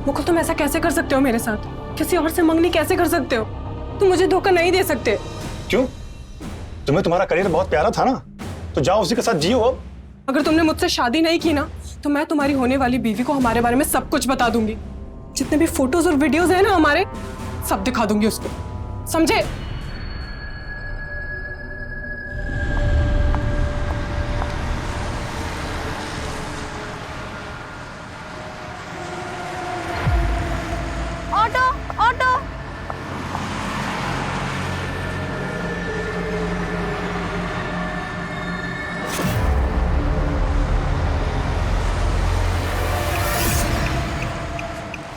मुकुल तुम ऐसा कैसे कर सकते हो मेरे साथ? किसी और से मंगनी कैसे कर सकते हो? तुम मुझे धोखा नहीं दे सकते। क्यों? तुम्हें तुम्हारा करियर बहुत प्यारा था ना, तो जाओ उसी के साथ जियो अब। अगर तुमने मुझसे शादी नहीं की ना, तो मैं तुम्हारी होने वाली बीवी को हमारे बारे में सब कुछ बता दूंगी। जितने भी फोटोज और वीडियोज हैं ना हमारे, सब दिखा दूंगी उसको, समझे? Auto auto.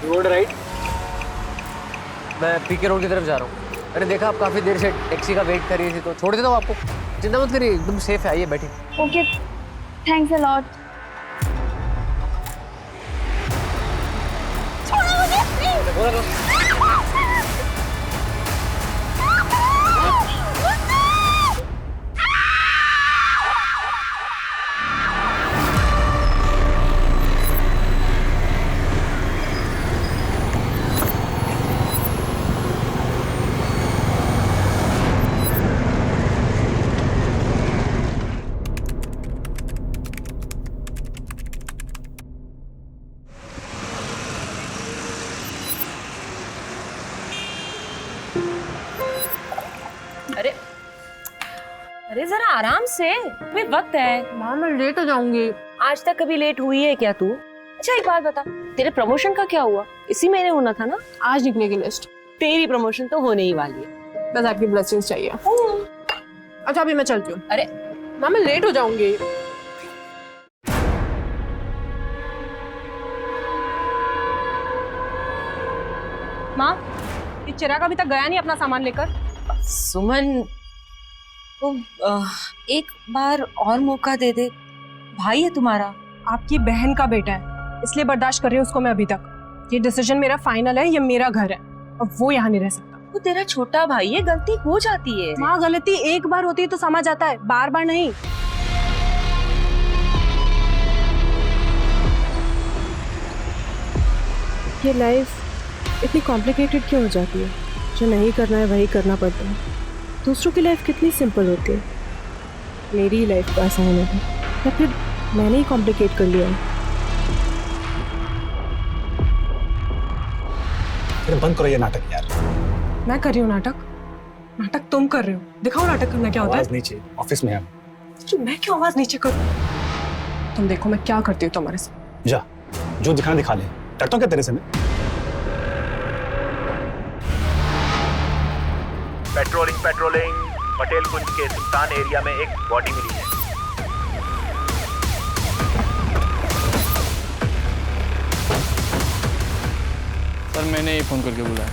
Road right. मैं पीके रोड की तरफ जा रहा हूँ। मैंने देखा आप काफी देर से टैक्सी का वेट कर रही थी, तो छोड़ देता हूँ आपको। चिंता मत करिए, एकदम सेफ है। आइए बैठिए। Okay, thanks a lot. छोड़ो मुझे प्लीज। अरे अरे जरा आराम से, अभी वक्त है। माँ मैं लेट हो जाऊंगी। आज तक कभी लेट हुई है क्या तू? अच्छा एक बात बता, तेरे प्रमोशन का क्या हुआ? इसी महीने होना था ना? आज निकलेगी लिस्ट। तेरी प्रमोशन तो होने ही वाली है। बस आपकी ब्लेसिंग्स चाहिए। अच्छा अभी मैं चलती हूँ। अरे माँ मैं लेट हो जाऊंगी। माँ ये चिराग अभी तक गया नहीं अपना सामान लेकर। सुमन, तो एक बार और मौका दे दे। भाई है तुम्हारा। आपकी बहन का बेटा है, इसलिए बर्दाश्त कर रही हूँ उसको मैं अभी तक। ये डिसीजन मेरा फाइनल है, ये मेरा घर है और वो यहाँ नहीं रह सकता। वो तेरा छोटा भाई है, गलती हो जाती है। माँ गलती एक बार होती है तो समझ आता है, बार बार नहीं। ये लाइफ इतनी कॉम्प्लिकेटेड क्यों हो जाती है? जो नहीं करना है वही करना पड़ता है। दूसरों की लाइफ कितनी सिंपल होती है। मेरी लाइफ को आसान है या फिर मैंने ही कॉम्प्लिकेट कर लिया है? फिर बंद करो ये नाटक यार। मैं कर रही हूँ नाटक? नाटक तुम कर रहे हो। दिखाओ नाटक करना क्या होता आवाज है। नीचे, ऑफिस में है। तो मैं क्यों आवाज नीचे करूँ? तुम देखो मैं क्या करती हूँ तुम्हारे साथ। जा, जो दिखाना दिखा ले। डरता हूँ क्या तेरे से मैं? पेट्रोलिंग पटेल कुंज के सुल्तान एरिया में एक बॉडी मिली है। सर मैंने ही फोन करके बुलाया।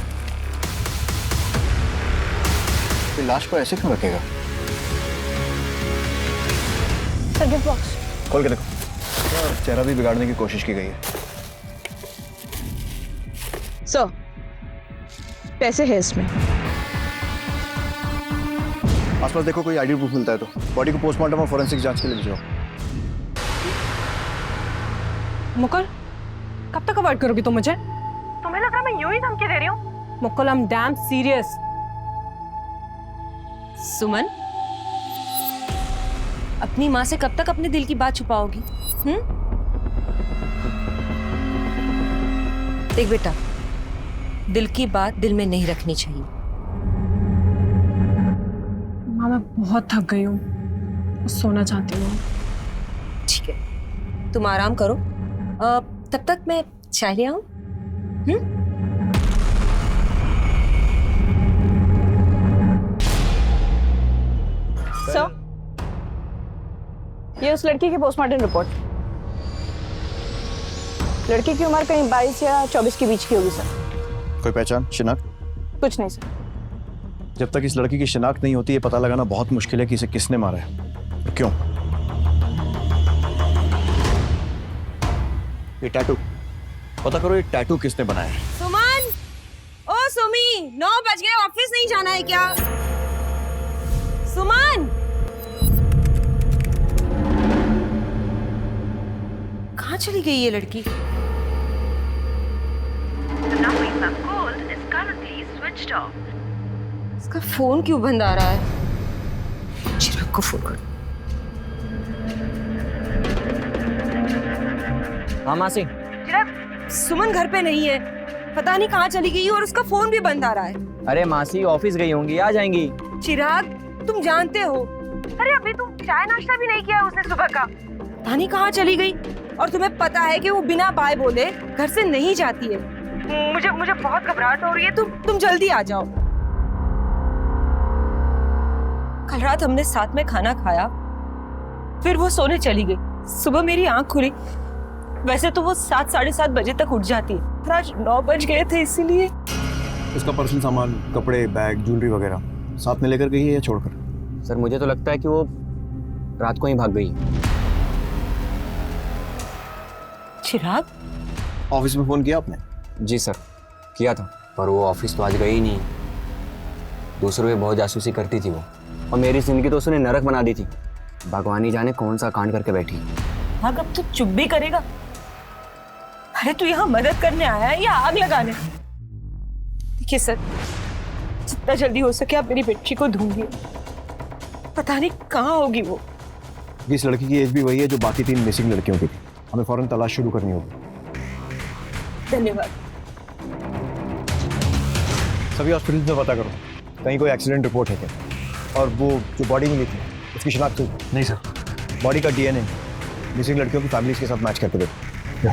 ये लाश को ऐसे क्यों रखेगा? सर गिफ्ट बॉक्स खोल के देखो। चेहरा भी बिगाड़ने की कोशिश की गई है। सर पैसे है इसमें। आसपास देखो कोई आईडी प्रूफ मिलता है तो बॉडी को पोस्टमार्टम और फोरेंसिक जांच के लिए भिजवाओ। मुकुल कब तक अवॉइड करोगी तुम मुझे? तुम्हें लग रहा मैं यूं ही धमकी दे रही हूँ? Mukul I am damn serious. Suman, अपनी माँ से कब तक अपने दिल की बात छुपाओगी? देख बेटा, दिल की बात दिल में नहीं रखनी चाहिए। माँ मैं बहुत थक गई हूँ, सोना चाहती हूँ। ठीक है, तुम आराम करो। तब तक मैं चाय ले आऊं? सर ये उस लड़की की पोस्टमार्टम रिपोर्ट। लड़की की उम्र कहीं 22 या 24 के बीच की होगी सर। कोई पहचान, शिनाख्त? कुछ नहीं सर। जब तक इस लड़की की शिनाख्त नहीं होती, ये पता लगाना बहुत मुश्किल है कि इसे किसने मारा है और क्यों। ये टैटू पता करो, ये टैटू किसने बनाया है। सुमन, ओ सुमी, 9 बज गए, ऑफिस नहीं जाना है क्या? सुमन, कहाँ चली गई ये लड़की? जाओ। इसका फोन क्यों बंद आ रहा है? चिराग को फोन कर। हाँ मासी। चिराग, सुमन घर पे नहीं है, पता नहीं कहाँ चली गई और उसका फोन भी बंद आ रहा है। अरे मासी ऑफिस गई होंगी, आ जाएंगी। चिराग, तुम जानते हो, अरे अभी तुम चाय नाश्ता भी नहीं किया उसने सुबह का। पता नहीं कहाँ चली गई और तुम्हें पता है कि वो बिना बाय बोले घर से नहीं जाती है। मुझे बहुत घबराहट हो रही है, तुम जल्दी आ जाओ। कल रात हमने साथ में खाना खाया, फिर वो सोने चली गई। सुबह मेरी आंख खुली, वैसे तो वो 7 साढ़े 7 बजे तक उठ जाती है, आज 9 बज गए थे, इसीलिए। उसका पर्सनल सामान, कपड़े, बैग, ज्वेलरी वगैरह साथ में लेकर गई है या छोड़कर? सर मुझे तो लगता है कि वो रात को ही भाग गई। चिराग, ऑफिस में फोन किया आपने? जी सर, किया था, पर वो ऑफिस तो आज गई ही नहीं। दूसरों पे बहुत जासूसी करती थी वो, और मेरी जिंदगी तो उसने नरक बना दी थी। भगवान ही जाने कौन सा कांड करके बैठी। भाग, अब तो चुप भी करेगा। अरे तू यहाँ मदद करने आया है या आग लगाने? देखिए सर, जितना जल्दी हो सके आप मेरी बेटी को ढूंढिए, पता नहीं कहाँ होगी वो। इस लड़की की एज भी वही है जो बाकी 3 मिसिंग लड़कियों की थी। हमें फौरन तलाश शुरू करनी होगी। धन्यवाद। सभी हॉस्पिटल में पता करो, कहीं कोई एक्सीडेंट रिपोर्ट है क्या? और वो जो बॉडी मिली थी उसकी शिनाख्त हुई? नहीं सर। बॉडी का डीएनए मिसिंग लड़कियों की फैमिलीज के साथ मैच करके देखो।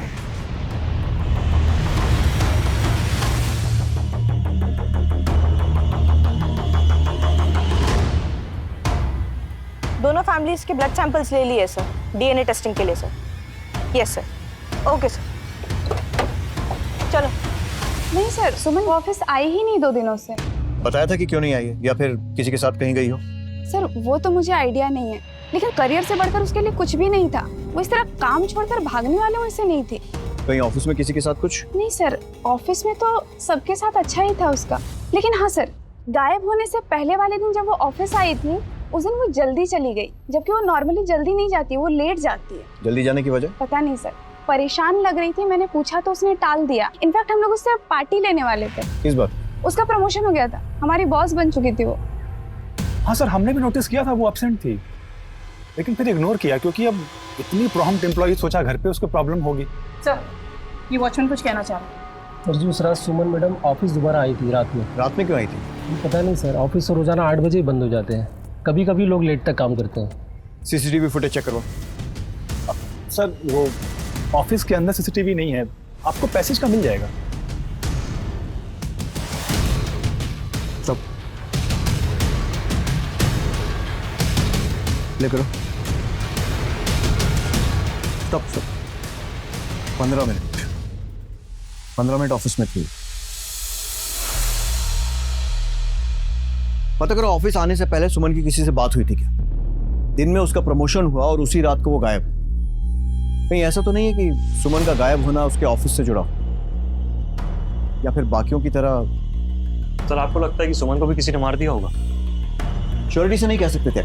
दोनों फैमिलीज के ब्लड सैंपल्स ले लिए सर, डीएनए टेस्टिंग के लिए sir. Yes sir. Okay sir, चलो। नहीं सर, सुमन ऑफिस आई ही नहीं 2 दिनों से। बताया था कि क्यों नहीं आई है, या फिर किसी के साथ कहीं गई हो? सर वो तो मुझे आइडिया नहीं है, लेकिन करियर से बढ़कर उसके लिए कुछ भी नहीं था। वो इस तरह काम छोड़कर भागने वाले वैसे नहीं थी। कहीं ऑफिस में किसी के साथ कुछ? नहीं सर, ऑफिस में तो सबके साथ अच्छा ही था उसका, लेकिन हाँ सर, गायब होने से पहले वाले दिन जब वो ऑफिस आई थी, उस दिन वो जल्दी चली गई, जबकि वो नॉर्मली जल्दी नहीं जाती, वो लेट जाती है। जल्दी जाने की वजह? पता नहीं सर, परेशान लग रही थी, मैंने पूछा तो उसने टाल दिया। इनफैक्ट हम लोग उससे पार्टी लेने वाले थे। किस बात? उसका प्रमोशन हो गया था, हमारी बॉस बन चुकी थी वो। हाँ सर, हमने भी नोटिस किया था वो एब्सेंट थी, लेकिन फिर इग्नोर किया क्योंकि अब इतनी प्रॉम्प्ट एम्प्लॉई, सोचा घर पे उसको प्रॉब्लम होगी। सर, ये वॉचमैन कुछ कहना चाह रहा है। सर जी, उस रात सुमन मैडम ऑफिस दोबारा आई थी रात में। रात में क्यों आई थी? पता नहीं सर, ऑफिस तो रोजाना 8 बजे ही बंद हो जाते हैं, कभी कभी लोग लेट तक काम करते हैं। सीसीटीवी फुटेज चेक करो। सर वो ऑफिस के अंदर सीसीटीवी नहीं है, आपको पैसेज का मिल जाएगा। सब ले करो। Stop stop. 15 मिनट ऑफिस में थी। पता करो ऑफिस आने से पहले सुमन की किसी से बात हुई थी क्या? दिन में उसका प्रमोशन हुआ और उसी रात को वो गायब। कहीं ऐसा तो नहीं है कि सुमन का गायब होना उसके ऑफिस से जुड़ा हो, या फिर बाकियों की तरह? सर आपको लगता है कि सुमन को भी किसी ने मार दिया होगा? श्योरिटी से नहीं कह सकते थे।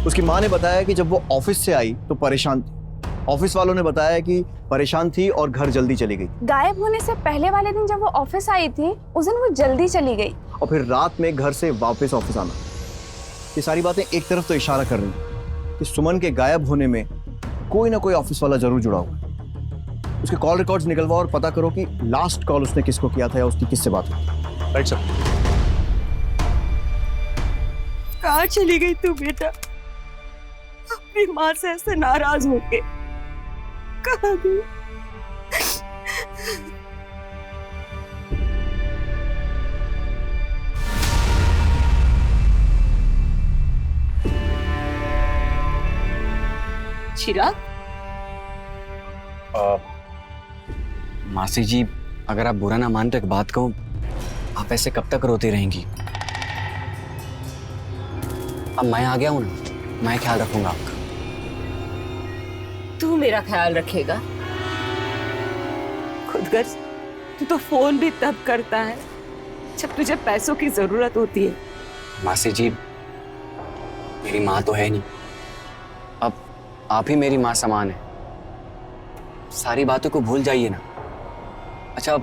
उसकी माँ ने बताया कि जब वो ऑफिस से आई तो परेशान थी। ऑफिस वालों ने बताया कि परेशान थी और घर जल्दी चली गई। गायब होने से पहले वाले दिन जब वो ऑफिस आई थी, उस दिन वो जल्दी चली गई, और फिर रात में घर से वापस ऑफिस आना। ये सारी बातें एक तरफ तो इशारा कर रही हैं कि सुमन के गायब होने में कोई ना कोई ऑफिस वाला जरूर जुड़ा हुआ। उसके कॉल रिकॉर्ड्स निकलवाओ और पता करो कि लास्ट कॉल उसने किसको किया था या उसकी किससे बात हुई। Right sir. कहाँ चली गई तू बेटा? अपनी माँ से ऐसे नाराज होके कहाँ गई? चिराग, मासी जी, अगर आप बुरा ना मान तो एक बात कहूं, आप ऐसे कब तक रोती रहेंगी? अब मैं आ गया हूं ना, मैं ख्याल रखूंगा आपका। तू मेरा ख्याल रखेगा? खुदगर्ज, तू तो फोन भी तब करता है जब तुझे पैसों की जरूरत होती है। मासी जी, मेरी माँ तो है नहीं, अब आप ही मेरी माँ समान है। सारी बातों को भूल जाइए ना। अच्छा,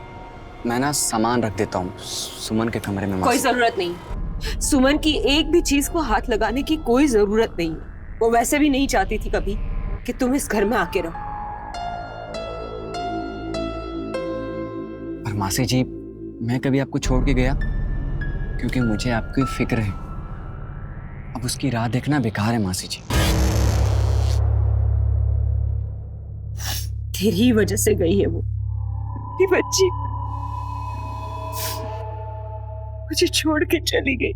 मैं ना सामान रख देता हूँ सुमन के कमरे में। कोई जरूरत नहीं, सुमन की एक भी चीज को हाथ लगाने की कोई जरूरत नहीं। वो वैसे भी नहीं चाहती थी कभी कि तुम इस घर में आके रहो। पर मासी जी, मैं कभी आपको छोड़ के गया? क्योंकि मुझे आपकी फिक्र है। अब उसकी राह देखना बेकार है मासी जी। तेरी वजह से गई है वो, ये बच्ची मुझे छोड़ के चली गई।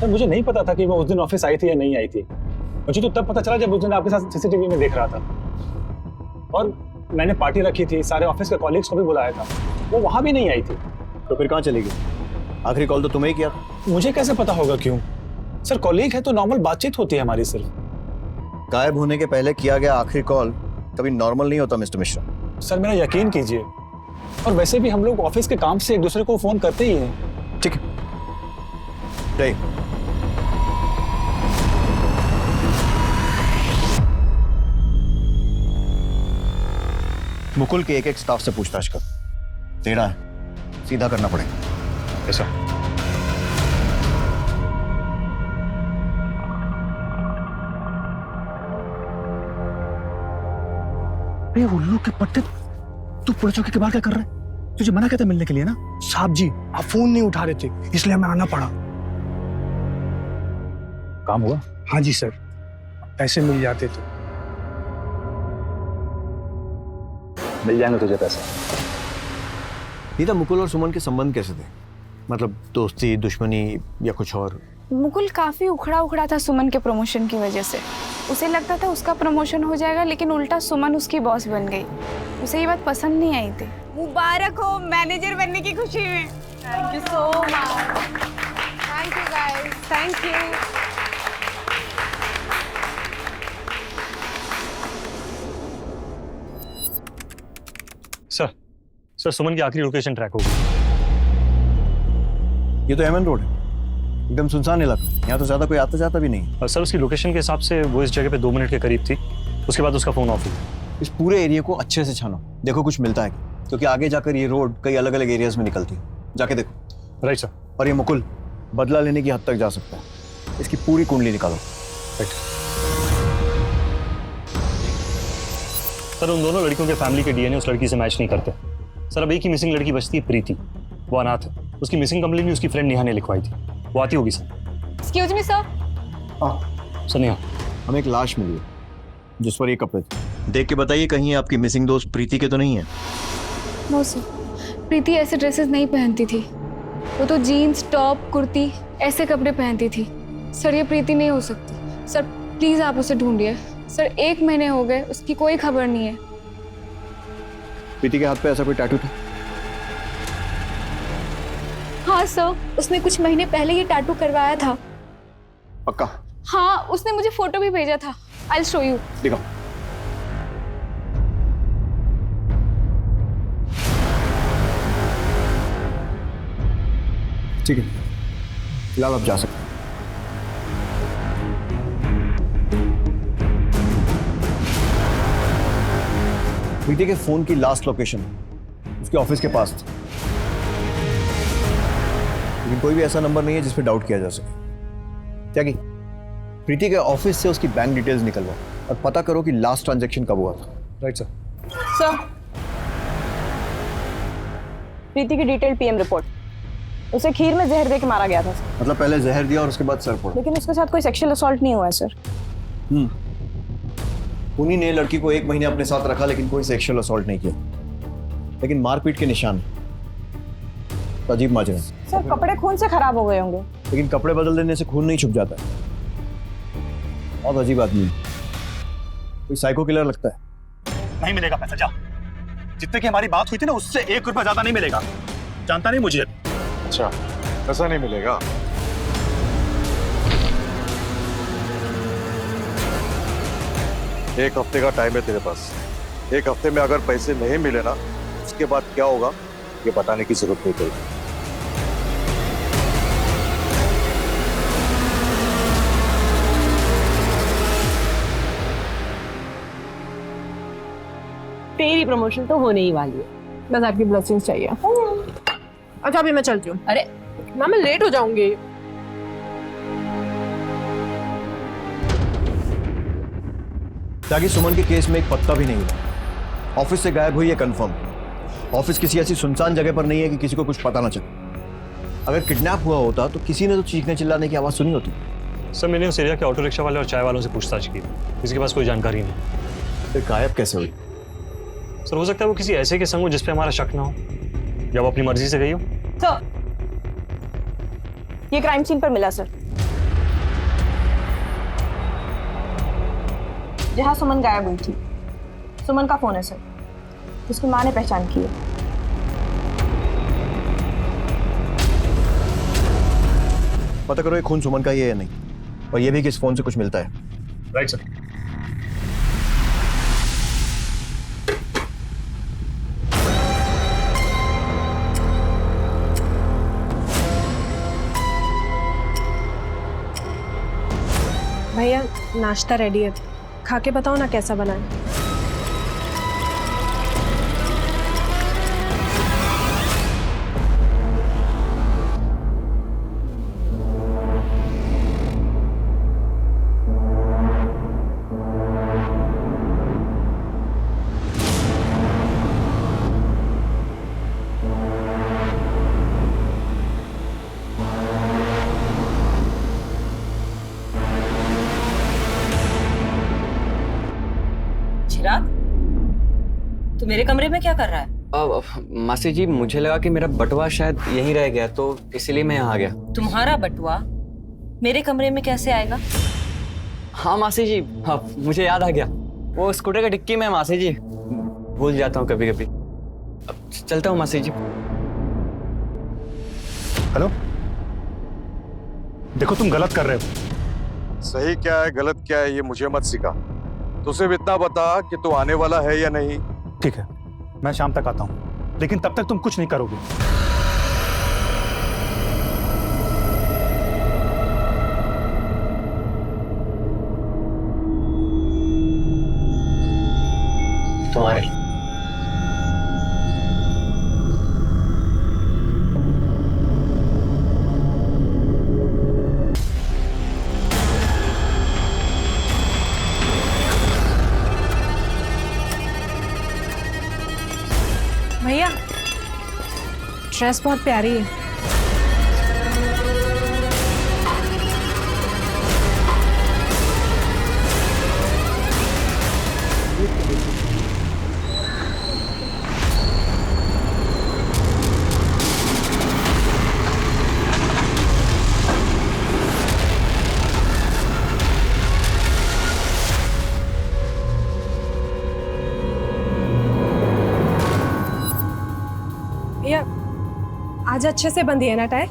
सर मुझे नहीं पता था कि वो उस दिन ऑफिस आई थी या नहीं आई थी। मुझे तो तब पता चला जब उस दिन आपके साथ सीसीटीवी में देख रहा था। और मैंने पार्टी रखी थी, सारे ऑफिस के कॉलीग्स को भी बुलाया था, वो वहां भी नहीं आई थी। तो फिर कहाँ चली गई? आखिरी कॉल तो तुम्हें ही किया था। मुझे कैसे पता होगा? क्यों सर, कॉलीग है तो नॉर्मल बातचीत होती है हमारी। सिर्फ गायब होने के पहले किया गया आखिरी कॉल कभी नॉर्मल नहीं होता मिस्टर मिश्रा। सर मेरा यकीन कीजिए, और वैसे भी हम लोग ऑफिस के काम से एक दूसरे को फोन करते ही हैं। ठीक है, जय। मुकुल के एक स्टाफ से पूछताछ कर। टेढ़ा है, सीधा करना पड़ेगा। ऐसा उल्लू के पट्टे, तू पुलिस चौकी के बाहर क्या कर रहा है? तुझे मना किया था मिलने के लिए ना? साहब जी, आप फोन नहीं उठा रहे थे, इसलिए हमें आना पड़ा। काम हुआ? हाँ जी सर, पैसे मिल जाते तो। मिल जाएंगे तुझे पैसे। नीता, मुकुल और सुमन के संबंध कैसे थे? मतलब दोस्ती, दुश्मनी या कुछ और? मुकुल काफी उखड़ा था सुमन के प्रमोशन की वजह से। उसे लगता था उसका प्रमोशन हो जाएगा, लेकिन उल्टा सुमन उसकी बॉस बन गई। उसे ये बात पसंद नहीं आई थी। मुबारक हो मैनेजर बनने की खुशी में। Thank you so much. Thank you guys, thank you. Sir Suman की आखिरी लोकेशन ट्रैक हो गई। ये तो एमएन रोड है, एकदम सुनसान इलाका। यहाँ तो ज्यादा कोई आता जाता भी नहीं। सर उसकी लोकेशन के हिसाब से वो इस जगह पे 2 मिनट के करीब थी, उसके बाद उसका फोन ऑफ हुआ। इस पूरे एरिया को अच्छे से छानो, देखो कुछ मिलता है, क्योंकि आगे जाकर ये रोड कई अलग अलग एरियाज में निकलती है। जाके देखो। Right sir. और ये मुकुल बदला लेने की हद तक जा सकता है, इसकी पूरी कुंडली निकालो। राइट सर, उन दोनों लड़कियों के फैमिली के डीएनए उस लड़की से मैच नहीं करते। सर अब एक ही मिसिंग लड़की बचती है, प्रीति। वो अनाथ है। उसकी मिसिंग कंप्लेंट भी उसकी फ्रेंड नेहा ने लिखवाई थी। वो आती होगी सर। Excuse me sir. हाँ सर नेहा, हमें एक लाश मिली है जिस पर ये कपड़े थे। देख के बताइए कहीं आपकी मिसिंग दोस्त प्रीति के तो नहीं है? नो सर, प्रीति ऐसे ड्रेसेस नहीं पहनती थी। वो तो जीन्स, टॉप, कुर्ती ऐसे कपड़े पहनती थी। सर ये प्रीति नहीं हो सकती। सर प्लीज आप उसे ढूंढिए। सर 1 महीने हो गए, उसकी कोई खबर नहीं है। प्रीति के हाथ पे ऐसा कोई टैटू था? हाँ सर, उसने कुछ महीने पहले ये टैटू करवाया था। पक्का? हाँ, उसने मुझे फोटो भी भेजा था। I will show you. दिखाओ। ठीक है, फिलहाल आप जा सकते हैं। प्रीति के फोन की लास्ट लोकेशन उसके ऑफिस के पास थी, लेकिन कोई भी ऐसा नंबर नहीं है जिस पे डाउट किया जा सके। क्या की प्रीति के ऑफिस से उसकी बैंक डिटेल्स निकलवाओ और पता करो कि लास्ट ट्रांजैक्शन कब हुआ था। Right sir. सर, प्रीति की डिटेल पीएम रिपोर्ट। उसे खीर में जहर देके मारा गया था। मतलब पहले जहर दिया और उसके बाद सर फोड़ा? लेकिन उसके साथ कोई सेक्सुअल असॉल्ट नहीं हुआ है सर। उन्हीं ने लड़की को 1 महीने अपने साथ रखा, लेकिन कोई सेक्सुअल असॉल्ट नहीं किया। लेकिन मारपीट के निशान, तो अजीब माजरा। सर कपड़े खून से खराब हो गए होंगे। लेकिन कपड़े बदल देने से खून नहीं छुप जाता। बहुत अजीब आदमी, कोई साइको किलर लगता है। नहीं मिलेगा पैसा, जा। जितने की हमारी बात हुई थी ना, उससे 1 रुपया ज्यादा नहीं मिलेगा। जानता नहीं मुझे। अच्छा, पैसा नहीं मिलेगा? एक हफ्ते का टाइम है तेरे पास। 1 हफ्ते में अगर पैसे नहीं मिले ना, उसके बाद क्या होगा ये बताने की जरूरत नहीं पड़ेगी। तेरी प्रमोशन तो होने ही वाली है। बस आपकी ब्लेसिंग्स चाहिए। अच्छा अभी मैं चलती हूँ। अरे माँ मैं लेट हो जाऊंगी। ताकि सुमन के केस में एक पत्ता भी नहीं हुआ। ऑफिस से गायब हुई है कंफर्म। ऑफिस किसी ऐसी सुनसान जगह पर नहीं है कि किसी को कुछ पता ना चले। अगर किडनैप हुआ होता तो किसी ने तो चीखने चिल्लाने की आवाज सुनी होती। सर मैंने उस एरिया के ऑटो रिक्शा वाले और चाय वालों से पूछताछ की, किसी के पास कोई जानकारी नहीं। फिर गायब कैसे हुई? सर हो सकता है वो किसी ऐसे के संग हो जिस पे हमारा शक ना हो, या वो अपनी मर्जी से गई हो। सर ये क्राइम सीन पर मिला सर, जहां सुमन गायब हुई थी। सुमन का फोन है सर, जिसकी मां ने पहचान की है। पता करो ये खून सुमन का ही है या नहीं, और ये भी कि इस फोन से कुछ मिलता है। Right sir. भैया नाश्ता रेडी है, खा के बताओ ना कैसा बना है। चिराग, तू मेरे कमरे में क्या कर रहा है? मासी जी मुझे लगा कि मेरा बटुआ शायद यहीं रह गया, तो इसलिए मैं यहाँ आ गया। तुम्हारा बटुआ मेरे कमरे में कैसे आएगा? हाँ मासी जी, हाँ मुझे याद आ गया, वो स्कूटर का डिक्की में मासी जी, भूल जाता हूँ कभी कभी। अब चलता हूँ मासी जी। हेलो, देखो तुम गलत कर रहे हो। सही क्या है गलत क्या है ये मुझे मत सिखा, तू सिर्फ इतना बता कि तू आने वाला है या नहीं। ठीक है, मैं शाम तक आता हूँ, लेकिन तब तक तुम कुछ नहीं करोगे। तुम्हारे भैया ड्रेस बहुत प्यारी है। भैया आज अच्छे से बंधी है ना टाई? ये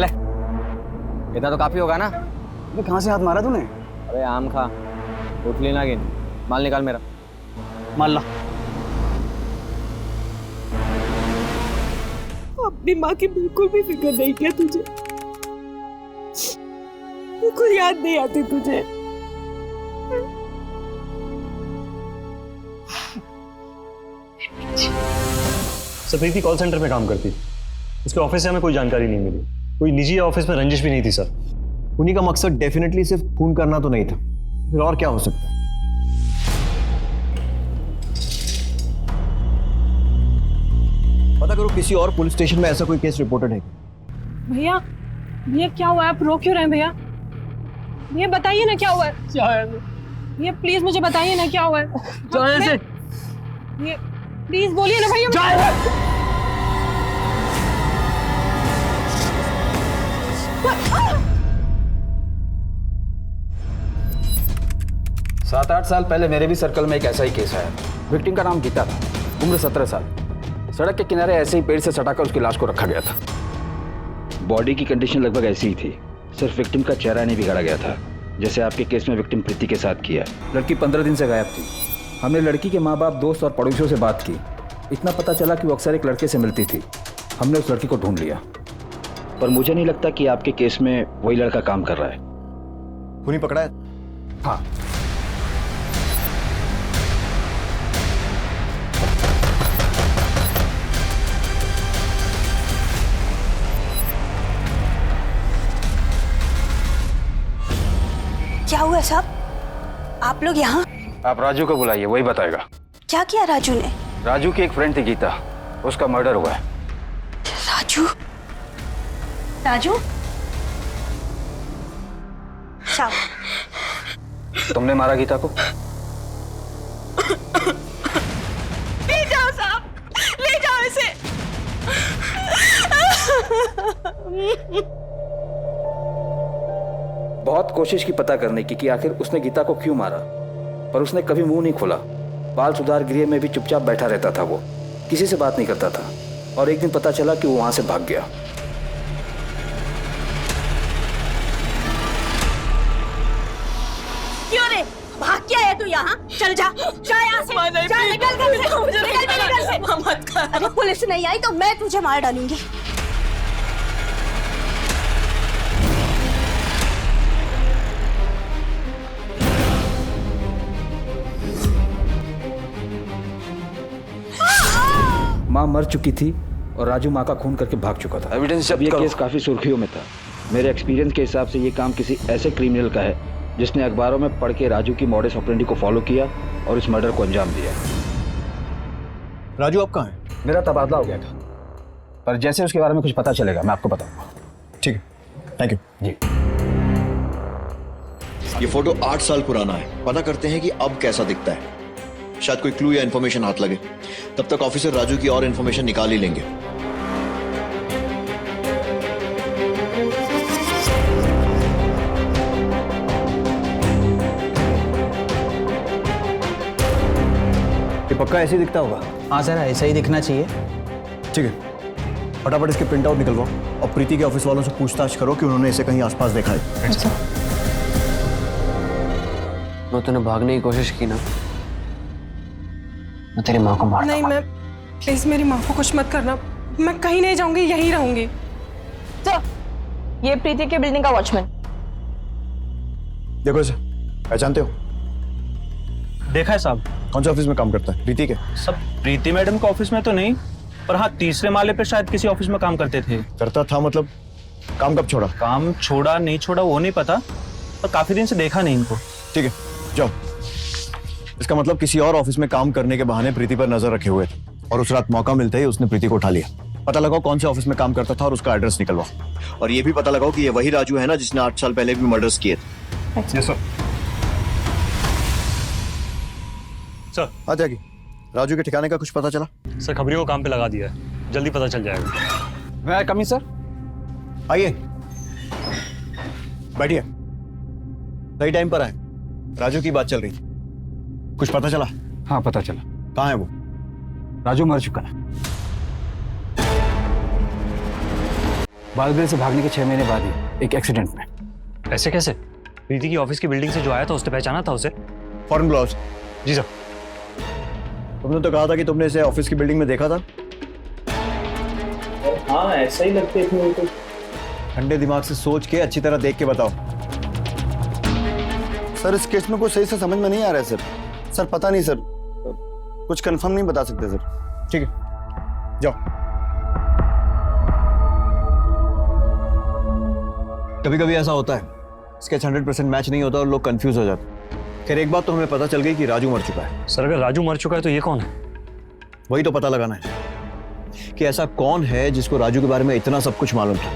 ले, इतना तो काफी होगा ना। अबे कहाँ से हाथ मारा तूने? अरे आम खा, उठली ना गिन, माल निकाल मेरा। माल ला। अपनी माँ की बिल्कुल भी फिक्र नहीं किया तुझे, बिल्कुल याद नहीं आती तुझे। प्रीति कॉल सेंटर में काम करती, उसके ऑफिस से हमें कोई जानकारी नहीं मिली। कोई निजी ऑफिस में रंजिश भी नहीं थी सर। उन्हीं का मकसद डेफिनेटली सिर्फ खून करना तो नहीं था, फिर और क्या हो सकता है? पता करो किसी और पुलिस स्टेशन में ऐसा कोई केस रिपोर्टेड है। भैया ये क्या हुआ, आप रो क्यों रहे हैं भैया? ये बताइए ना क्या हुआ है। ये प्लीज मुझे बताइए ना क्या हुआ है। ये प्लीज बोलिए ना भैया। 7-8 साल पहले मेरे भी सर्कल में एक ऐसा ही केस आया। विक्टिम का नाम गीता था, उम्र 17 साल। सड़क के किनारे ऐसे ही पेड़ से सटाकर उसकी लाश को रखा गया था। बॉडी की कंडीशन लगभग ऐसी ही थी, सिर्फ विक्टिम का चेहरा नहीं बिगाड़ा गया था, जैसे आपके केस में विक्टिम प्रीति के साथ किया। लड़की 15 दिन से गायब थी। हमने लड़की के माँ बाप, दोस्त और पड़ोसियों से बात की। इतना पता चला कि वो अक्सर एक लड़के से मिलती थी। हमने उस लड़की को ढूंढ लिया, पर मुझे नहीं लगता कि आपके केस में वही लड़का काम कर रहा है। खूनी पकड़ा है? हाँ। क्या हुआ साहब, आप लोग यहाँ? आप राजू को बुलाइए, वही बताएगा। क्या किया राजू ने? राजू की एक फ्रेंड थी गीता, उसका मर्डर हुआ है। राजू? राजू साहब, तुमने मारा गीता को? ले जाओ साहब, ले जाओ इसे। बहुत कोशिश की पता करने की कि आखिर उसने गीता को क्यों मारा, पर उसने कभी मुंह नहीं खोला। बाल सुधार गृह में भी चुपचाप बैठा रहता था, वो किसी से बात नहीं करता था। और एक दिन पता चला कि वो वहां से भाग गया। क्यों रे, भाग क्या है तू यहाँ? चल जा, जा यहाँ से, जा, निकल घर से, निकल मेरे घर से। मत कर। अगर पुलिस नहीं आई तो मैं तुझे मार डालूंगी। माँ मर चुकी थी और राजू माँ का खून करके भाग चुका था। एविडेंस अब ये जब्त करो। केस काफी सुर्खियों में था। मेरे एक्सपीरियंस के हिसाब से ये काम किसी ऐसे क्रिमिनल का है जिसने अखबारों में पढ़ के राजू की मॉडस ऑपरेंडी को फॉलो किया और इस मर्डर को अंजाम दिया। राजू आप कहाँ हैं? मेरा तबादला हो गया था, पर जैसे उसके बारे में कुछ पता चलेगा मैं आपको बताऊंगा। ठीक है, थैंक यू जी। ये फोटो 8 साल पुराना है। पता करते हैं कि अब कैसा दिखता है। शायद कोई क्लू या इन्फॉर्मेशन हाथ लगे। तब तक ऑफिसर राजू की और इन्फॉर्मेशन निकाल ही लेंगे। ये पक्का ऐसे ही दिखता होगा? हाँ सर, ऐसा ही दिखना चाहिए। ठीक है, फटाफट इसके प्रिंट आउट निकलवाओ और प्रीति के ऑफिस वालों से पूछताछ करो कि उन्होंने इसे कहीं आसपास देखा है। वो तूने भागने की कोशिश की ना, मैं तेरी माँ को मार नहीं, मैं प्लीज मेरी माँ को कुछ मत करना। मैं कहीं नहीं जाऊंगी, यहीं रहूंगी। तो ये प्रीति के बिल्डिंग का वॉचमैन। देखो इसे, पहचानते हो? देखा है साहब। कौन से ऑफिस में काम करता है? प्रीति के? सब प्रीति मैडम के ऑफिस में तो नहीं, पर हाँ तीसरे माले पे शायद किसी ऑफिस में काम करते थे। करता था मतलब? काम कब छोड़ा? काम छोड़ा नहीं छोड़ा वो नहीं पता, पर काफी दिन से देखा नहीं इनको। ठीक है, जाओ। इसका मतलब किसी और ऑफिस में काम करने के बहाने प्रीति पर नजर रखे हुए थे और उस रात मौका मिलते ही उसने प्रीति को उठा लिया। पता लगाओ कौन से ऑफिस में काम करता था और उसका एड्रेस निकलवाओ। और ये भी पता लगाओ कि ये वही राजू है ना जिसने 8 साल पहले भी मर्डर्स किए थे। Yes sir. सर हाँ त्यागी, राजू के ठिकाने का कुछ पता चला? सर खबरियों को काम पे लगा दिया है, जल्दी पता चल जाएगा। मैं कमी सर। आइए, बैठिए। सही टाइम पर आए। राजू की बात चल रही थी, कुछ पता चला? हाँ पता चला। कहाँ है वो? राजू मर चुका है। बालगृह से भागने के 6 महीने बाद ही एक एक्सीडेंट में। ऐसे कैसे? प्रीति की ऑफिस की बिल्डिंग से जो आया था उसने पहचाना था उसे? Foreign blouse. जी सर। तुमने तो कहा था कि तुमने इसे ऑफिस की बिल्डिंग में देखा था। हाँ ऐसा ही लगता है इसमें। तो ठंडे दिमाग से सोच के अच्छी तरह देख के बताओ। सर इस केस में कुछ सही से समझ में नहीं आ रहा है सर। सर पता नहीं सर, कुछ कंफर्म नहीं बता सकते सर। ठीक है, जाओ। कभी कभी ऐसा होता है, स्केच 100% मैच नहीं होता और लोग कंफ्यूज हो जाते। खैर एक बात तो हमें पता चल गई कि राजू मर चुका है। सर अगर राजू मर चुका है तो ये कौन है? वही तो पता लगाना है कि ऐसा कौन है जिसको राजू के बारे में इतना सब कुछ मालूम था।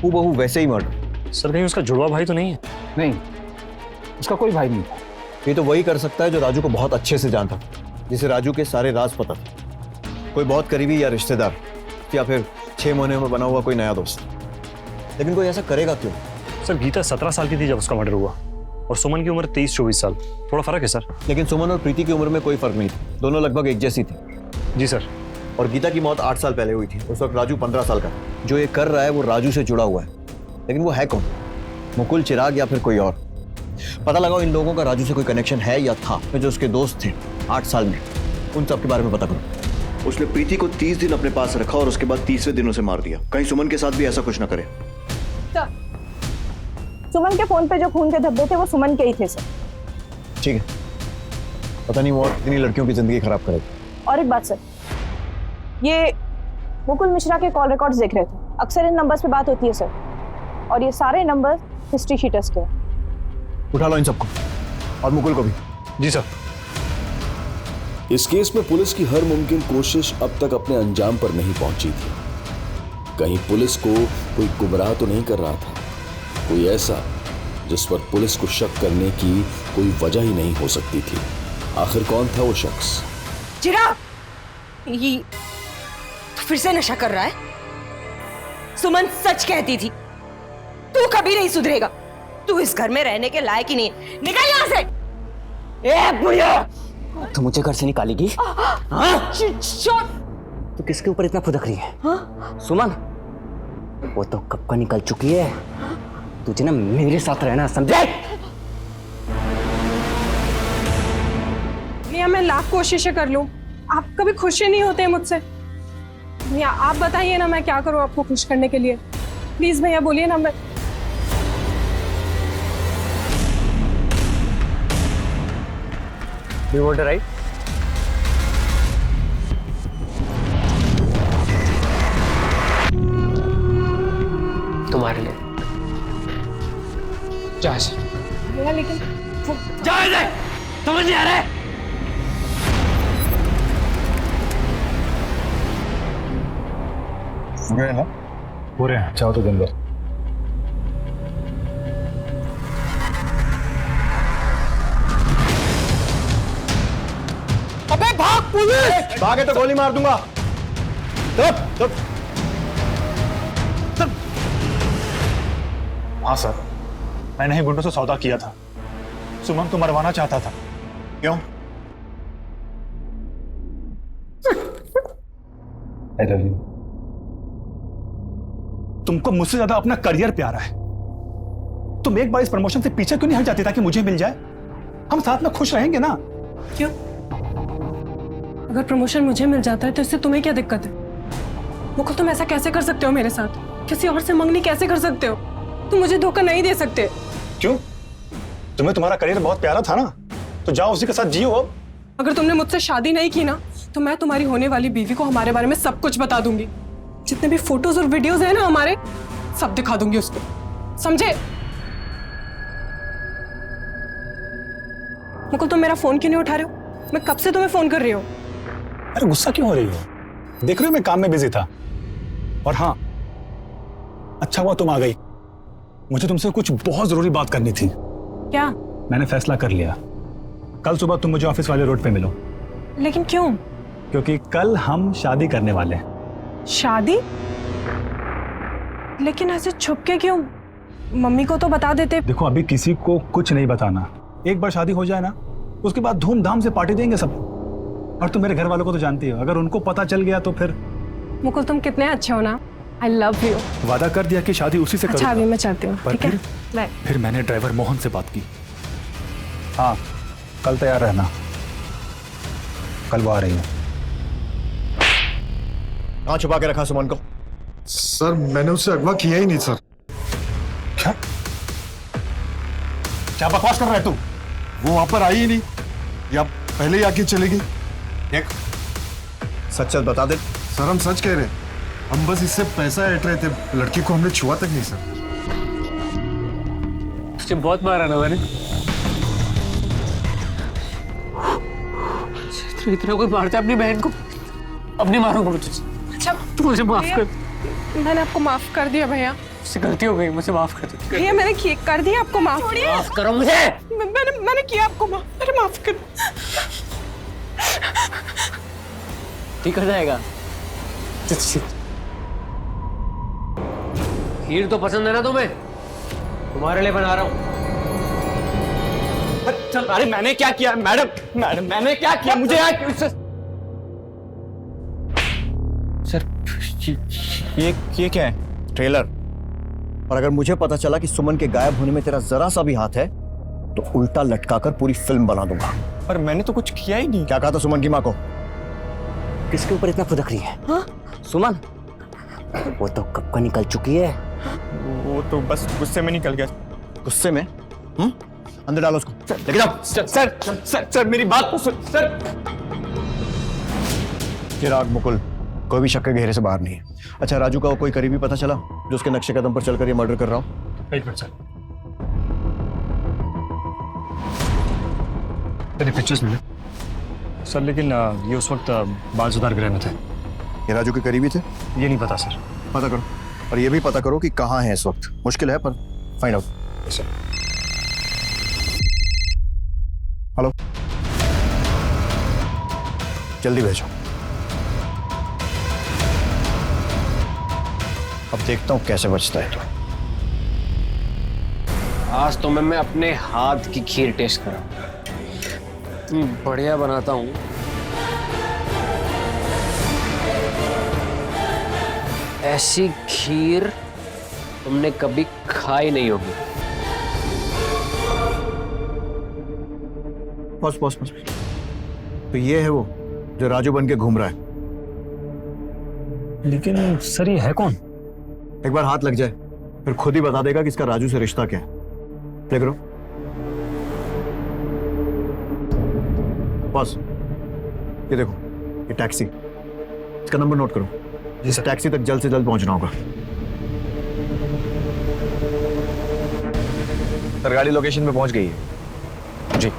वो बहू वैसे ही मर्डर। सर कहीं उसका जुड़वा भाई तो नहीं है? नहीं, उसका कोई भाई नहीं था। ये तो वही कर सकता है जो राजू को बहुत अच्छे से जानता था, जिसे राजू के सारे राज पता था। कोई बहुत करीबी या रिश्तेदार, या फिर 6 महीने में बना हुआ कोई नया दोस्त। लेकिन कोई ऐसा करेगा क्यों? सर गीता 17 साल की थी जब उसका मर्डर हुआ और सुमन की उम्र 23-24 साल। थोड़ा फर्क है सर। लेकिन सुमन और प्रीति की उम्र में कोई फर्क नहीं था, दोनों लगभग एक जैसी थी। जी सर। और गीता की मौत 8 साल पहले हुई थी। उस वक्त राजू 15 साल का था। जो ये कर रहा है वो राजू से जुड़ा हुआ है, लेकिन वो है कौन? मुकुल, चिराग या फिर कोई और? पता लगाओ इन लोगों का राजू से कोई कनेक्शन है या था। जो उसके दोस्त थे 8 साल में, उन सब के बारे में पता करो। उसने प्रीति को 30 दिन अपने पास रखा और उसके बाद 30वें दिन उसे मार दिया। कहीं सुमन के साथ भी ऐसा कुछ ना करे। सुमन के फोन पे जो खून के धब्बे थे वो सुमन के ही थे सर। ठीक है, पता नहीं वो और कितनी लड़कियों की जिंदगी खराब करेगा। और एक बात सर, ये मुकुल मिश्रा के कॉल रिकॉर्ड्स देख रहे थे। अक्सर इन नंबर्स पे बात होती है सर, और ये सारे नंबर हिस्ट्री शीटर्स के हैं। उठा लो इन सबको और मुकुल को भी। जी सर। इस केस में पुलिस की हर मुमकिन कोशिश अब तक अपने अंजाम पर नहीं पहुंची थी। कहीं पुलिस को कोई गुमराह तो नहीं कर रहा था, कोई ऐसा जिस पर पुलिस को शक करने की कोई वजह ही नहीं हो सकती थी। आखिर कौन था वो शख्स? चिराग, ये फिर से नशा कर रहा है। सुमन सच कहती थी, तू कभी नहीं सुधरेगा। तू इस घर में रहने के लायक ही नहीं। निकल यहाँ से। ए बुढ़िया, तू मुझे घर से निकालेगी? तू किसके ऊपर इतना फुदक रही है? सुमन, वो तो कब का निकल चुकी है। तुझे ना मेरे साथ रहना, समझे? भैया मैं लाख कोशिशें कर लूं, आप कभी खुश ही नहीं होते मुझसे। भैया आप बताइए ना मैं क्या करूं आपको खुश करने के लिए। प्लीज भैया बोलिए ना। मैं You want to ride? तुम्हारे लिए। जा भैया लेकिन जा इधर, समझ नहीं आ रहा है? पूरे हैं ना? पूरे हैं। चाहो तो दिन भर। अबे भाग पुलिस! भागे तो गोली मार दूंगा। हाँ सर, मैंने ही गुंडों से सौदा किया था। सुमन को मरवाना चाहता था। क्यों? I love you। तुमको मुझसे ज्यादा अपना करियर प्यारा है। तुम एक बार इस प्रमोशन से पीछे क्यों नहीं हट जाती ताकि मुझे मिल जाए? हम साथ में खुश रहेंगे ना। क्यों? अगर प्रमोशन मुझे मिल जाता है तो इससे तुम्हें क्या दिक्कत है? मुकुल तुम ऐसा कैसे कर सकते हो मेरे साथ? किसी और से मंगनी कैसे कर सकते हो? तुम मुझे धोखा नहीं दे सकते। क्यों? तुम्हें तुम्हारा करियर बहुत प्यारा था ना, तो जाओ उसी के साथ जियो। अब अगर तुमने मुझसे शादी नहीं की ना तो मैं तुम्हारी होने वाली बीवी को हमारे बारे में सब कुछ बता दूंगी। जितने भी फोटोज और वीडियोस हैं ना हमारे, सब दिखा दूंगी उसको, समझे? मुकुल तुम मेरा फोन क्यों नहीं उठा रहे हो? मैं कब से तुम्हें फोन कर रही हूँ। अरे गुस्सा क्यों हो रही हो? देख रही हो मैं काम में बिजी था। और हाँ, अच्छा हुआ तुम आ गई। मुझे तुमसे कुछ बहुत जरूरी बात करनी थी। क्या? मैंने फैसला कर लिया, कल सुबह तुम मुझे ऑफिस वाले रोड पे मिलो। लेकिन क्यों? क्योंकि कल हम शादी करने वाले हैं। शादी? लेकिन ऐसे छुप के क्यों? मम्मी को तो बता देते। देखो अभी किसी को कुछ नहीं बताना। एक बार शादी हो जाए ना, उसके बाद धूमधाम से पार्टी देंगे सब। और तुम मेरे घर वालों को तो जानती हो, अगर उनको पता चल गया तो फिर। मुकुल तुम कितने अच्छे हो ना। I love you। वादा कर दिया कि शादी उसी से अच्छा अभी मैं चलती हूँ, ठीक है? बाय। फिर मैंने ड्राइवर मोहन से बात की। हाँ, कल तैयार रहना, कल वो आ रही है। कहाँ छुपा के रखा सुमन को? सर मैंने उससे अगवा किया ही नहीं सर। क्या? क्या बकवास कर रहा है तू? वो वहां पर आई ही नहीं, या पहले ही आके चली गई। देख, सच सच बता दे। सर हम सच कह रहे हैं, हम बस इससे पैसा ऐंठ रहे थे, लड़की को हमने छुआ तक नहीं सर। तुझे बहुत मारा ना मैंने। इतना कोई मारता है अपनी बहन को, अब नहीं मारूंगा मैं तुझे। अच्छा तू मुझे माफ कर। मैंने आपको माफ कर दिया भैया। मुझसे गलती हो गई, मुझे माफ कर दो भैया। मैंने कर दिया आपको माफ। माफ करो मुझे। मैंने किया आपको माफ। अरे माफ कर। ठीक हो जाएगा। खीर तो पसंद है ना तुम्हें? तुम्हारे लिए बना रहा हूँ। चल। अरे मैंने क्या किया मैडम? मैंने क्या किया? मुझे यार सर ये क्या है? ट्रेलर। और अगर मुझे पता चला कि सुमन के गायब होने में तेरा जरा सा भी हाथ है तो उल्टा लटकाकर पूरी फिल्म बना दूंगा। पर मैंने तो कुछ किया ही नहीं। क्या कहा था सुमन की माँ को? किसके ऊपर इतना फुदक रही है? हाँ? सुमन, वो तो कब का निकल चुकी है। वो तो बस गुस्से में निकल गया। गुस्से में? अंदर डालो उसको, लेके जाओ। सर मेरी बात तो सुन सर। चिराग, मुकुल, कोई भी शक के घेरे से बाहर नहीं है। अच्छा, राजू का कोई करीबी पता चला जो उसके नक्शे कदम पर चलकर ये मर्डर कर रहा हो? एक मिनट सर, तेरे पिक्चर्स मिले सर, लेकिन ये उस वक्त बाल सुधार गृह में थे। ये राजू के करीबी थे? ये नहीं पता सर। पता करो, और ये भी पता करो कि कहाँ है इस वक्त। मुश्किल है पर फाइंड आउट। हेलो, जल्दी भेजो। अब देखता हूं कैसे बचता है तो। आज तो मैं अपने हाथ की खीर टेस्ट करा, बढ़िया बनाता हूँ। ऐसी खीर तुमने कभी खाई नहीं होगी। बस बस बस, तो ये है वो जो राजू बन के घूम रहा है। लेकिन सर ये है कौन? एक बार हाथ लग जाए फिर खुद ही बता देगा कि इसका राजू से रिश्ता क्या है। प्ले करो। बस ये देखो, ये टैक्सी, इसका नंबर नोट करो। इस टैक्सी तक जल्द से जल्द पहुंचना होगा। सर गाड़ी लोकेशन पे पहुंच गई है जी।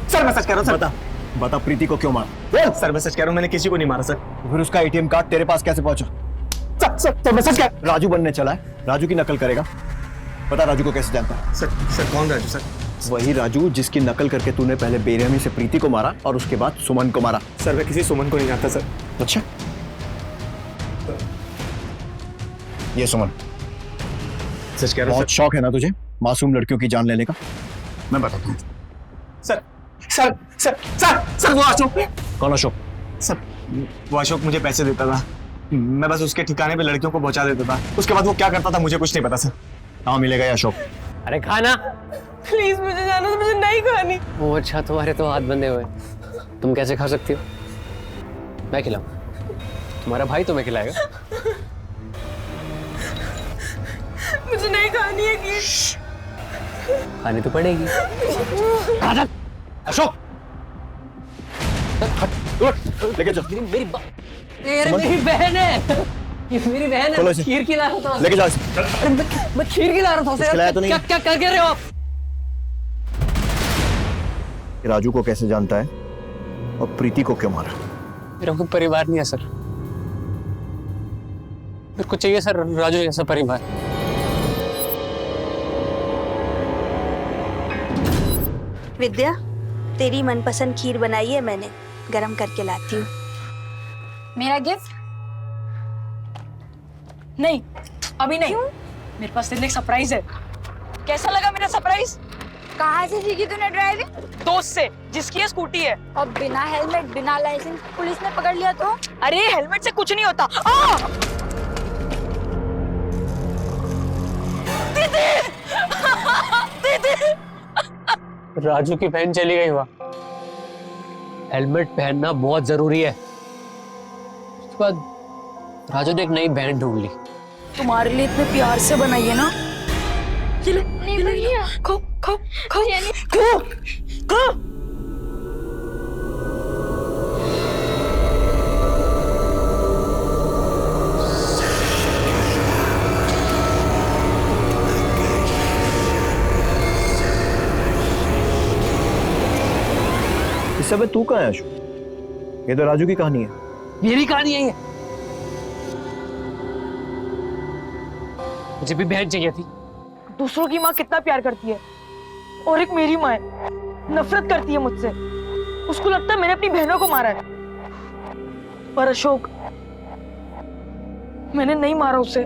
सर मैं सच कह रहा हूं सर। बता प्रीति को क्यों मारा? सर मैं सच कह रहा हूं, मैंने किसी को नहीं मारा सर। फिर उसका एटीएम कार्ड तेरे पास कैसे पहुंचा? सर मैं सच कह, राजू बनने चला है, राजू की नकल करेगा। पता राजू को कैसे जानता है? सर कौन राजू? सर वही राजू जिसकी नकल करके तूने पहले बेरहमी से प्रीति को मारा और उसके बाद सुमन को मारा। सर मैं किसी सुमन को नहीं जानता सर। अच्छा, ये सुमन, सच कह रहा हूं बहुत शौक है ना तुझे मासूम लड़कियों की जान लेने का? मैं बताता हूँ। Sir sir sir sir sir वो अशोक। कौन अशोक? सर वो अशोक मुझे पैसे देता था, मैं बस उसके ठिकाने पे लड़कियों को पहुंचा देता था। उसके बाद वो क्या करता था मुझे कुछ नहीं पता सर। हाँ मिलेगा ये अशोक। अरे खाना प्लीज, मुझे जाना तो मुझे नहीं खानी। वो अच्छा, तुम्हारे तो हाथ बंधे हुए, तुम कैसे खा सकती हो? मैं खिलाऊं? तुम्हारा भाई तुम्हें खिलाएगा। मुझे नहीं खानी है खीर। खानी तो पड़ेगी। अशोक लेके चल। मेरी बहन है, ये मेरी बहन है। खीर खिला रहा था, लेके जाओ। मैं खीर खिला रहा था। तो क्या क्या कर रहे हो आप? राजू को कैसे जानता है और प्रीति को क्यों मारा? मेरा कोई परिवार नहीं है सर, मेरे को चाहिए सर राजू जैसा परिवार। विद्या, तेरी मनपसंद खीर बनाई है मैंने, गरम करके लाती हूँ। मेरा गिफ्ट? नहीं, अभी नहीं। मेरे पास तेरे लिए एक सरप्राइज है। कैसा लगा मेरा सरप्राइज? कहाँ से सीखी तूने ड्राइविंग? दोस्त से, जिसकी ये स्कूटी है। और बिना हेलमेट बिना लाइसेंस पुलिस ने पकड़ लिया तो? अरे हेलमेट से कुछ नहीं होता। दीदी! दीदी! राजू की बहन चली गई वहां, हेलमेट पहनना बहुत जरूरी है। उसके बाद राजू ने एक नई बहन ढूंढ ली। तुम्हारे लिए इतने प्यार से बनाई है ना। चलो खाओ खाओ खाओ खाओ खाओ। इस समय तू कहाँ है अशोक? ये तो राजू की कहानी है। मेरी कहानी है ये। मुझे भी बहन चाहिए थी। दूसरों की माँ कितना प्यार करती है, और एक मेरी माँ है, नफरत करती है मुझसे। उसको लगता है मैंने अपनी बहनों को मारा है। पर अशोक, मैंने नहीं मारा उसे,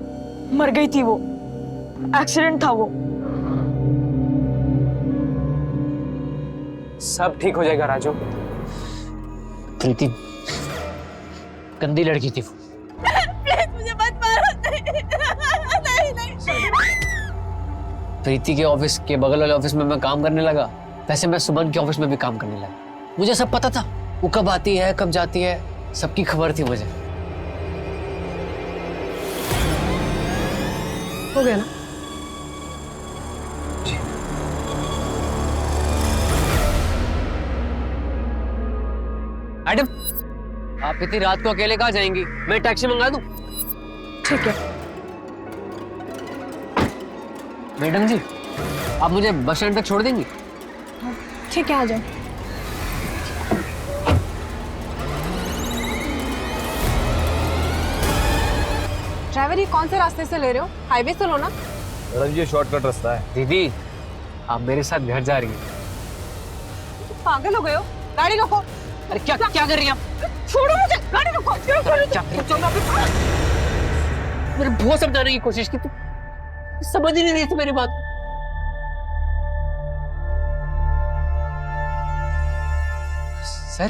मर गई थी वो, एक्सीडेंट था वो। सब ठीक हो जाएगा राजू। प्रीति गंदी लड़की थी वो। प्लीज मुझे मत मारो। प्रीति के ऑफिस के बगल वाले ऑफिस में मैं काम करने लगा, वैसे मैं सुमन के ऑफिस में भी काम करने लगा। मुझे सब पता था, वो कब आती है कब जाती है, सबकी खबर थी मुझे। हो गया ना? मैडम, आप इतनी रात को अकेले कहाँ जाएंगी? मैं टैक्सी मंगा दूं? ठीक है। मैडम जी, आप मुझे बस स्टैंड तक छोड़ देंगी? ठीक है, आ जाओ। ड्राइवर, ये कौन से रास्ते से ले रहे हो? हाईवे से लो ना। मैडम ये शॉर्टकट रास्ता है। दीदी, आप मेरे साथ घर जा रही हैं। पागल हो गए हो? गाड़ी रोको। अरे क्या क्या कर रही हैं आप? छोड़ो मुझे, गाड़ी रोको। मैंने बहुत समझाने की कोशिश की, तू समझ ही नहीं रही थी मेरी बात। सर,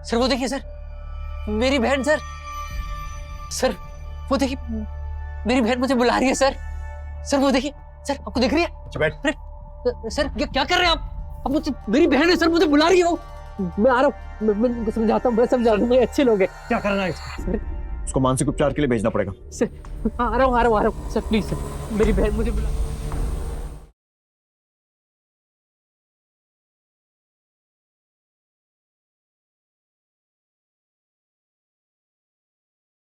सर वो देखिए सर, मेरी बहन सर, सर वो देखिए मेरी बहन मुझे बुला रही है सर। सर वो देखिए, सर आपको दिख रही है? अरे सर क्या कर रहे हैं आप? अब मुझे, मेरी बहन है सर, मुझे बुला रही है वो। मैं आ रहा हूँ, मैं उनको समझाता हूँ, मैं समझा रहा हूँ, मैं अच्छे लोग हैं। क्या करना है सर? उसको मानसिक उपचार के लिए भेजना पड़ेगा। सर आ रहा हूँ सर, प्लीज सर, मेरी बहन मुझे बुला